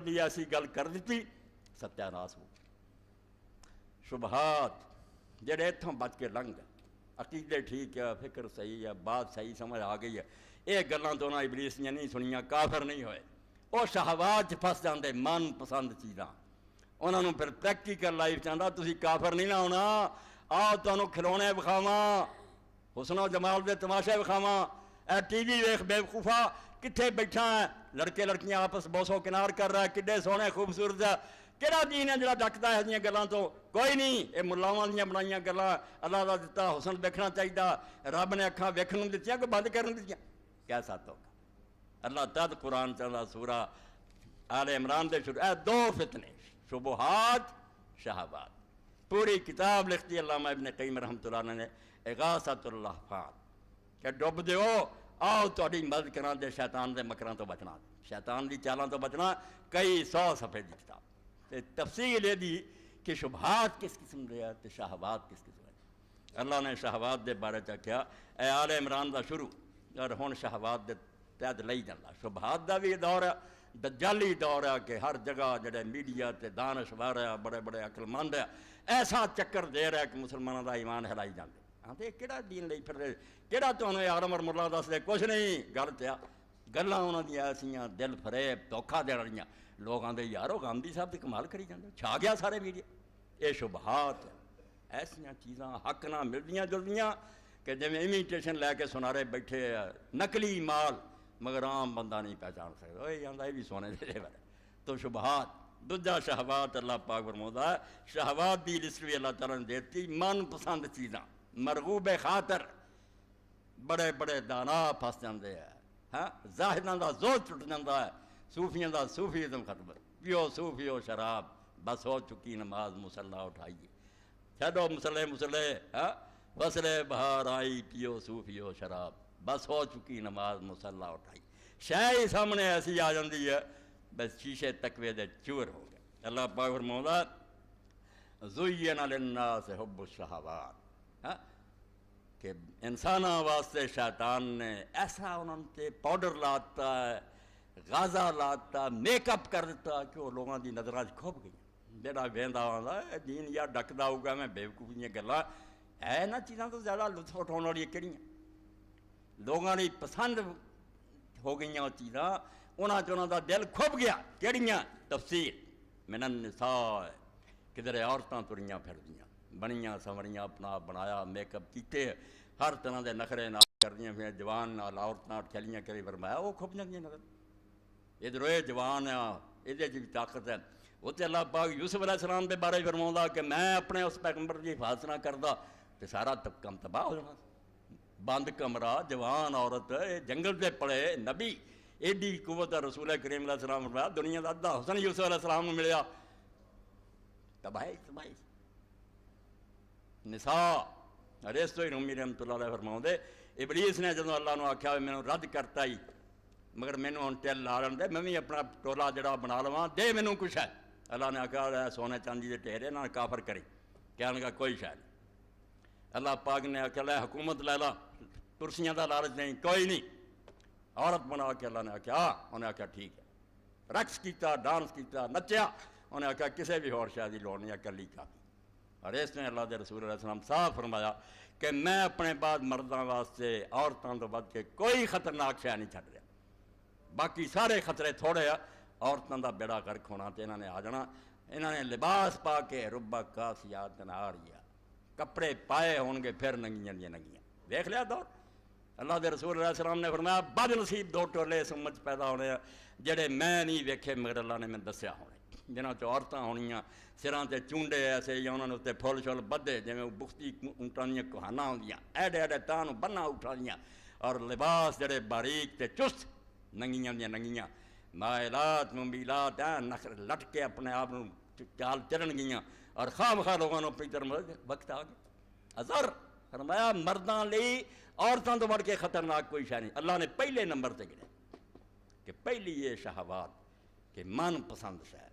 دی ایسی گل کر دیتی ستیہ ناس ہو شبہات جڑے اتھوں بچ کے لنگ گئے عقیدے ٹھیک ہے فکر صحیح ہے بات صحیح سمجھ آ گئی ہے یہ گلاں تو انہاں ابلیس نے نہیں سنیاں کافر نہیں ہوئے وہ شہوات پھس جاندے من پسند چیزاں انہوں نے پھر پریکٹیکل لائف چاہتا تسی کافر نہیں نہ ہونا آؤ تمہیں کھلونے بکھاواں حسن و جمال دے تماشے بکھاواں اے ٹی وی ویخ بے وقوفا کتھے بیٹھا ہے لڑکے لڑکیاں آپس بوسو کنار کر رہا ہے کڈے سونے خوبصورت ہے کہڑا دین ہے جڑا ڈکتا ہے یہ گلاں تو کوئی نہیں یہ ملاواں دیاں بنائیاں گلاں اللہ دا دتا حسن دیکھنا چاہیے رب نے اکھاں ویکھن دتیاں کہ بند کرن دتیاں کیسا تو اللہ تد قرآن چاہتا سورہ آل عمران دے شروع اے دو فتنے شبہات شہوات پوری کتاب لکھتی علامہ ابن قیم رحمۃ اللہ نے اغاثۃ اللہفان کہ ڈب دیو آؤ تہاڈی مدد کراں دے شیطان دے مکراں تو بچنا شیطان دی چالاں تو بچنا کئی 100 صفحے دی کتاب تے تفصیل یہ دی کہ شبہات کس قسم دے ہیں تے شہوات کس قسم دے اللہ نے شہوات دے بارے چا کیا اے آل عمران دا شروع اور ہن شہوات دے تحت لئی جاندا شبہات دا بھی دور ہے دجالی دور ہے کہ ہر جگہ جڑے میڈیا تے دانشور ہے بڑے بڑے عقل مند ہے ایسا چکر دے رہا ہے کہ مسلمانوں دا ایمان ہلائی جاندے آندے کیڑا دین لئی پھر رہے کیڑا تانوں عالم اور ملا دس دے کچھ نہیں گل تے گلاں انہاں دی ایسیاں دل فریب دھوکھا دے والیاں لوگ آندے یارو گاندھی صاحب تے کمال کری جاندے چھا گیا سارے میڈیا یہ شبہات ایسیاں چیزاں حق نہ ملدیاں جلدیاں کہ جویں امیٹیشن لے کے سنارے بیٹھے نقلی مال مگر عام بندہ نہیں پہچان سکتا یہ آندا یہ بھی سونے دے والے تو شبہات دوجا شہوات اللہ پاک فرماتا ہے شہوات دی لسٹ بھی اللہ تعالیٰ نے دیتی من پسند چیزاں مرغوب خاطر بڑے بڑے دانا پھس جاندے ہیں ہاں زاہداں دا زور ٹوٹ جاندا ہے صوفیاں دا صوفیزم ختم پیو صوفیو شراب بس ہو چکی نماز مصلی اٹھائیے چھڈو مسلے ہاں فصلے بہار آئی پیو صوفیو شراب بس ہو چکی نماز مصلی اٹھائی شے سامنے ایسی آ جاندی ہے بس شیشے تقوی دے چور ہو گئے اللہ پاک فرماؤندا زُیّنَ لِلنَّاسِ حُبُّ الشَّہَوَاتِ ہاں کہ انساناں واسطے شیطان نے ایسا انہوں تے پاؤڈر لاتا ہے غازہ لاتا میک اپ کر دیتا کہ وہ لوگوں دی نظراں کھپ گئی جڑا ویندا ہوندا ہے دین یا ڈکدا ہوگا میں بیوقوفی دیاں گلاں اے نہ چیزاں تو زیادہ لطف اٹھاؤن والی کہڑیاں لوگاں دی پسند ہو گئیاں وہ چیزاں انہاں چ انہاں دا دل کھپ گیا کہڑیاں تفسیر من النساء کدھر عورتاں تریاں پھردیاں بنیاں سنوریاں اپنا بنایا میک اپ کیتے ہر طرح دے نخرے نال کردیاں پھر جوان نال عورتاں کھیلیاں کری فرمایا وہ کھپ جاندیاں نظر ادھر یہ جوان ہے یہ بھی طاقت ہے وہ تے اللہ پاک یوسف علیہ السلام دے بارے فرماؤندا کہ میں اپنے اس پیغمبر دی حفاظت نہ کردا تے سارا کم تباہ ہو جانا بند کمرہ جوان عورت جنگل دے پڑے نبی ایڈی قوت رسول کریم علیہ السلام فرمایا دنیا دا ادھا حسن یوسف علیہ السلام کو ملیا تباہی تباہی نساء ریستو ہی رومی رحمۃ اللہ علیہ فرماؤندے ابلیس نے جدوں اللہ نو آکھیا میں نے رد کرتا ہی مگر مینوں ہن ٹل لا لین دے میں بھی اپنا ٹولا جڑا بنا لواں دے مینوں کچھ ہے اللہ نے آکھیا سونے چاندی دے ٹھہرے نہ کافر کریں کہنے لگا کوئی شے نہیں اللہ پاک نے آکھیا لے حکومت لے لا کرسیاں دا لالچ نہیں کوئی نہیں عورت بنا کے اللہ نے آکھیا انہیں آکھیا ٹھیک ہے رقص کیتا ڈانس کیتا نچیا انہیں آکھیا کسے بھی اور شے دی لوڑ نہیں اکلی کافی اور اس نے اللہ دے رسول علیہ السلام صاف فرمایا کہ میں اپنے بعد مرداں واسطے عورتاں تو بد کے کوئی خطرناک شے نہیں چھڈ رہا باقی سارے خطرے تھوڑے آ عورتاں دا بیڑا غرق ہونا تے انہاں نے آ جانا انہاں نے لباس پا کے ربا کاسیات ناریہ کپڑے پائے ہون گے پھر ننگیاں دیاں ننگیاں دیکھ لیا دور اللہ دے رسول علیہ السلام نے فرمایا بد نصیب دو ٹولے اس امت پیدا ہونے جڑے میں نہیں ویکھے مگر اللہ نے میں دسیا ہونے جنہاں چ عورتاں ہونیاں سراں تے چونڈے ایسے یا انہاں تے پھول شول بدے جویں بختی اونٹاں دیاں کوہاناں ہوندیاں ایڈے ایڈے تاں نوں بننا اٹھالیاں اور لباس جڑے باریک تے چست ننگیاں دیاں ننگیاں مائلات ممیلات نخر لٹ کے اپنے آپ نوں چال چلن گئیاں اور خواہ مخواہ لوگوں نے اپنی طرف وقت آ گیا ازر فرمایا مرداں لئی عورتاں تو بڑھ کے خطرناک کوئی شے نہیں اللہ نے پہلے نمبر تے گرے کہ پہلی یہ شہوات کہ من پسند شے